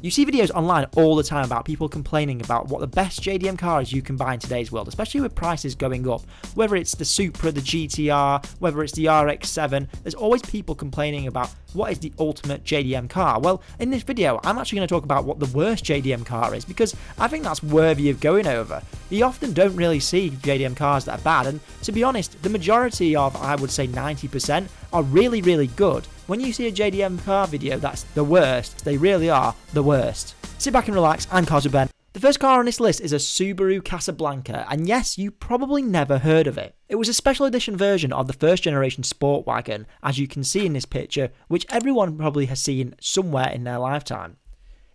You see videos online all the time about people complaining about what the best JDM car is you can buy in today's world, especially with prices going up. Whether it's the Supra, the GTR, whether it's the RX7, there's always people complaining about what is the ultimate JDM car. Well, in this video, I'm actually going to talk about what the worst JDM car is, because I think that's worthy of going over. You often don't really see JDM cars that are bad, and to be honest, the majority of, I would say 90%, are really, really good. When you see a JDM car video that's the worst, they really are the worst. Sit back and relax, I'm Casa Ben. The first car on this list is a Subaru Blanca, and yes, you probably never heard of it. It was a special edition version of the first generation sport wagon, as you can see in this picture, which everyone probably has seen somewhere in their lifetime.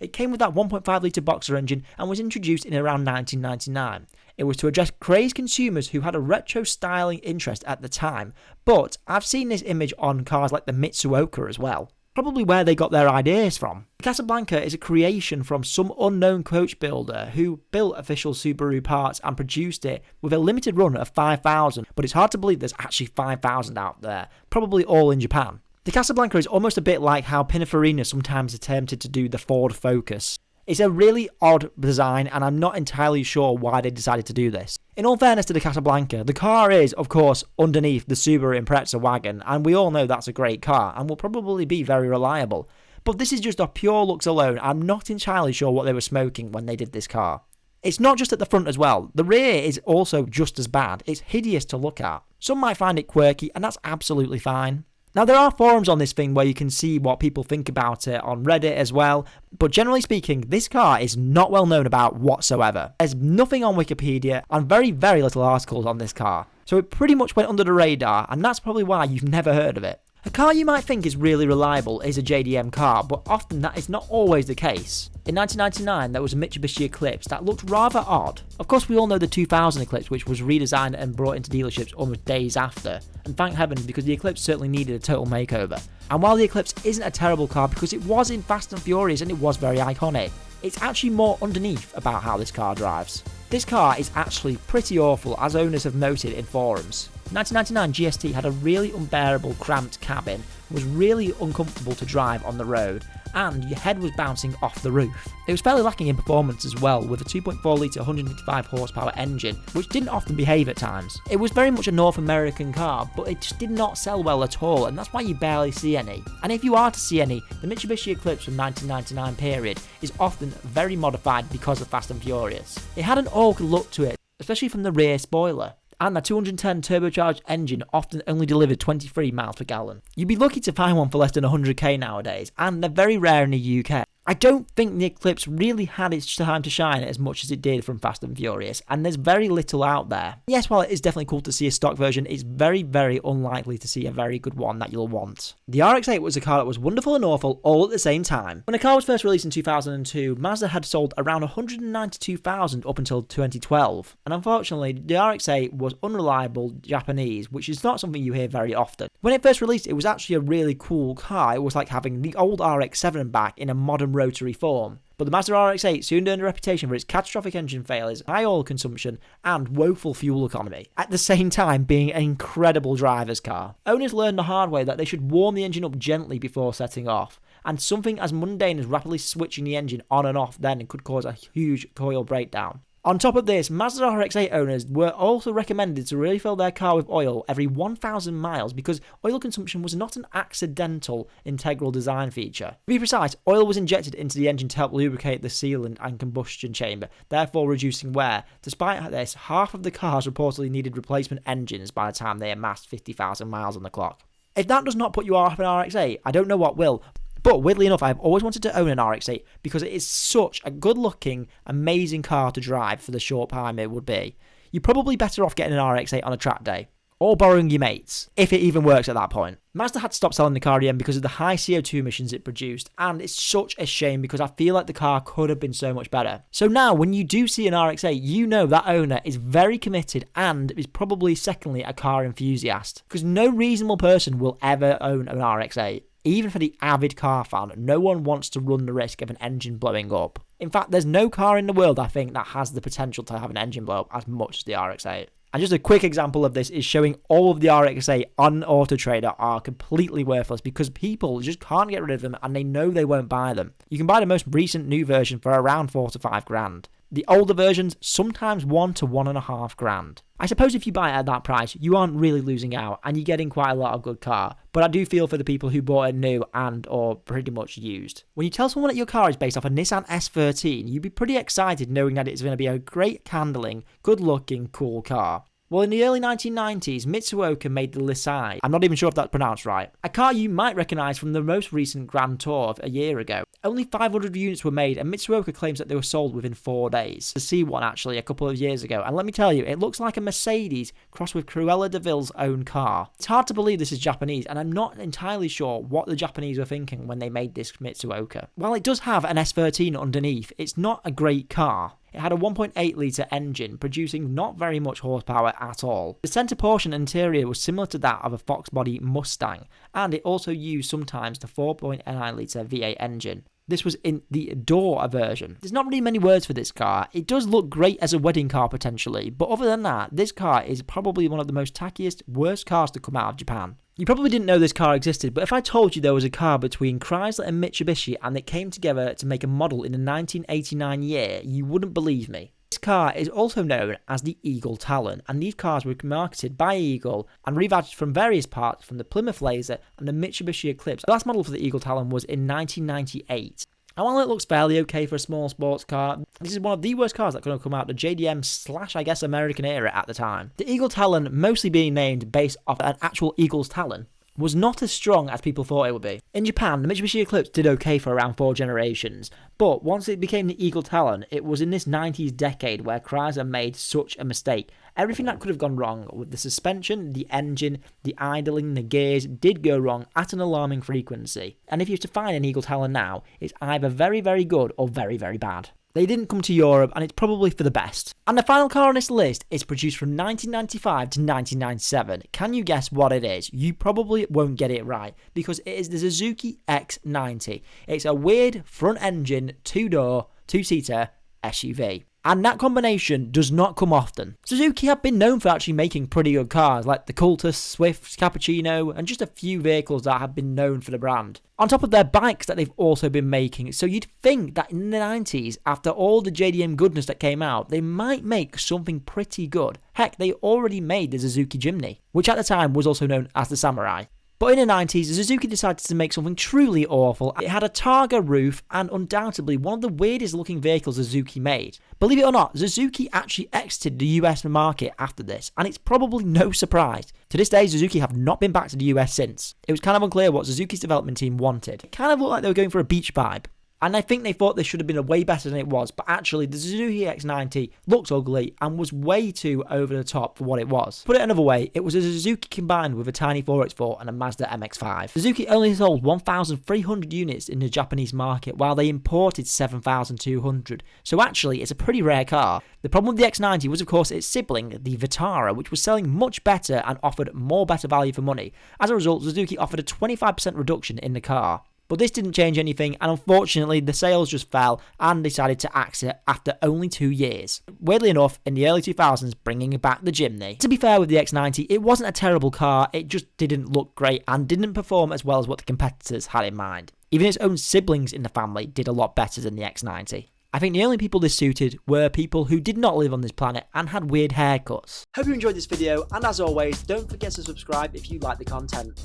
It came with that 1.5 litre boxer engine and was introduced in around 1999. It was to address crazed consumers who had a retro styling interest at the time, but I've seen this image on cars like the Mitsuoka as well. Probably where they got their ideas from. The Blanca is a creation from some unknown coach builder who built official Subaru parts and produced it with a limited run of 5,000, but it's hard to believe there's actually 5,000 out there, probably all in Japan. The Blanca is almost a bit like how Pininfarina sometimes attempted to do the Ford Focus. It's a really odd design, and I'm not entirely sure why they decided to do this. In all fairness to the Blanca, the car is, of course, underneath the Subaru Impreza wagon, and we all know that's a great car, and will probably be very reliable. But this is just off pure looks alone. I'm not entirely sure what they were smoking when they did this car. It's not just at the front as well. The rear is also just as bad. It's hideous to look at. Some might find it quirky, and that's absolutely fine. Now, there are forums on this thing where you can see what people think about it on Reddit as well, but generally speaking, this car is not well known about whatsoever. There's nothing on Wikipedia and very, very little articles on this car, so it pretty much went under the radar, and that's probably why you've never heard of it. A car you might think is really reliable is a JDM car, but often that is not always the case. In 1999, there was a Mitsubishi Eclipse that looked rather odd. Of course, we all know the 2000 Eclipse, which was redesigned and brought into dealerships almost days after. And thank heaven, because the Eclipse certainly needed a total makeover. And while the Eclipse isn't a terrible car because it was in Fast and Furious and it was very iconic, it's actually more underneath about how this car drives. This car is actually pretty awful, as owners have noted in forums. 1999 GST had a really unbearable cramped cabin, was really uncomfortable to drive on the road, and your head was bouncing off the roof. It was fairly lacking in performance as well, with a 2.4 litre 155 horsepower engine, which didn't often behave at times. It was very much a North American car, but it just did not sell well at all, and that's why you barely see any. And if you are to see any, the Mitsubishi Eclipse from 1999 period is often very modified because of Fast and Furious. It had an awkward look to it, especially from the rear spoiler. And the 210 turbocharged engine often only delivered 23 miles per gallon. You'd be lucky to find one for less than 100k nowadays, and they're very rare in the UK. I don't think the Eclipse really had its time to shine as much as it did from Fast and Furious, and there's very little out there. Yes, while it is definitely cool to see a stock version, it's very, very unlikely to see a very good one that you'll want. The RX8 was a car that was wonderful and awful all at the same time. When the car was first released in 2002, Mazda had sold around 192,000 up until 2012, and unfortunately, the RX8 was unreliable Japanese, which is not something you hear very often. When it first released, it was actually a really cool car. It was like having the old RX7 back in a modern rotary form. But the Mazda RX8 soon earned a reputation for its catastrophic engine failures, high oil consumption, and woeful fuel economy, at the same time being an incredible driver's car. Owners learned the hard way that they should warm the engine up gently before setting off, and something as mundane as rapidly switching the engine on and off then could cause a huge coil breakdown. On top of this, Mazda RX8 owners were also recommended to refill their car with oil every 1,000 miles because oil consumption was not an accidental integral design feature. To be precise, oil was injected into the engine to help lubricate the sealant and combustion chamber, therefore reducing wear. Despite this, half of the cars reportedly needed replacement engines by the time they amassed 50,000 miles on the clock. If that does not put you off an RX8, I don't know what will. But weirdly enough, I've always wanted to own an RX8 because it is such a good-looking, amazing car to drive for the short time it would be. You're probably better off getting an RX8 on a track day, or borrowing your mates, if it even works at that point. Mazda had to stop selling the car again because of the high CO2 emissions it produced, and it's such a shame because I feel like the car could have been so much better. So now, when you do see an RX8, you know that owner is very committed and is probably, secondly, a car enthusiast, because no reasonable person will ever own an RX8. Even for the avid car fan, no one wants to run the risk of an engine blowing up. In fact, there's no car in the world, I think, that has the potential to have an engine blow up as much as the RX8. And just a quick example of this is showing all of the RX8 on Auto Trader are completely worthless because people just can't get rid of them and they know they won't buy them. You can buy the most recent new version for around 4 to 5 grand. The older versions, sometimes 1 to 1.5 grand. I suppose if you buy it at that price, you aren't really losing out and you're getting quite a lot of good car. But I do feel for the people who bought it new and or pretty much used. When you tell someone that your car is based off a Nissan S13, you'd be pretty excited knowing that it's going to be a great handling, good looking, cool car. Well, in the early 1990s, Mitsuoka made the Le Seyde. I'm not even sure if that's pronounced right. A car you might recognise from the most recent Grand Tour of a year ago. Only 500 units were made, and Mitsuoka claims that they were sold within 4 days. To see one actually a couple of years ago, and let me tell you, it looks like a Mercedes crossed with Cruella de Vil's own car. It's hard to believe this is Japanese, and I'm not entirely sure what the Japanese were thinking when they made this Mitsuoka. While it does have an S13 underneath, it's not a great car. It had a 1.8 litre engine, producing not very much horsepower at all. The centre portion interior was similar to that of a Fox body Mustang, and it also used sometimes the 4.9 litre V8 engine. This was in the Adore version. There's not really many words for this car. It does look great as a wedding car potentially, but other than that, this car is probably one of the most tackiest, worst cars to come out of Japan. You probably didn't know this car existed, but if I told you there was a car between Chrysler and Mitsubishi and it came together to make a model in the 1989 year, you wouldn't believe me. This car is also known as the Eagle Talon, and these cars were marketed by Eagle and rebadged from various parts from the Plymouth Laser and the Mitsubishi Eclipse. The last model for the Eagle Talon was in 1998. And while it looks fairly okay for a small sports car, this is one of the worst cars that could have come out the JDM / I guess American era at the time. The Eagle Talon, mostly being named based off an actual eagle's talon, was not as strong as people thought it would be. In Japan, the Mitsubishi Eclipse did okay for around 4 generations, but once it became the Eagle Talon, it was in this 90s decade where Chrysler made such a mistake. Everything that could have gone wrong with the suspension, the engine, the idling, the gears did go wrong at an alarming frequency. And if you have to find an Eagle Talon now, it's either very, very good or very, very bad. They didn't come to Europe, and it's probably for the best. And the final car on this list is produced from 1995 to 1997. Can you guess what it is? You probably won't get it right, because it is the Suzuki X90. It's a weird front-engine, 2-door, 2-seater SUV. And that combination does not come often. Suzuki have been known for actually making pretty good cars, like the Cultus, Swift, Cappuccino, and just a few vehicles that have been known for the brand. On top of their bikes that they've also been making, so you'd think that in the 90s, after all the JDM goodness that came out, they might make something pretty good. Heck, they already made the Suzuki Jimny, which at the time was also known as the Samurai. But in the 90s, Suzuki decided to make something truly awful. It had a Targa roof and undoubtedly one of the weirdest looking vehicles Suzuki made. Believe it or not, Suzuki actually exited the US market after this, and it's probably no surprise. To this day, Suzuki have not been back to the US since. It was kind of unclear what Suzuki's development team wanted. It kind of looked like they were going for a beach vibe. And I think they thought this should have been way better than it was, but actually the Suzuki X90 looked ugly and was way too over the top for what it was. Put it another way, it was a Suzuki combined with a tiny 4x4 and a Mazda MX-5. Suzuki only sold 1,300 units in the Japanese market, while they imported 7,200, so actually it's a pretty rare car. The problem with the X90 was of course its sibling, the Vitara, which was selling much better and offered more better value for money. As a result, Suzuki offered a 25% reduction in the car. But this didn't change anything, and unfortunately the sales just fell and decided to ACER after only 2 years. Weirdly enough, in the early 2000s, bringing back the Jimny. To be fair with the X90, it wasn't a terrible car, it just didn't look great and didn't perform as well as what the competitors had in mind. Even its own siblings in the family did a lot better than the X90. I think the only people this suited were people who did not live on this planet and had weird haircuts. Hope you enjoyed this video, and as always, don't forget to subscribe if you like the content.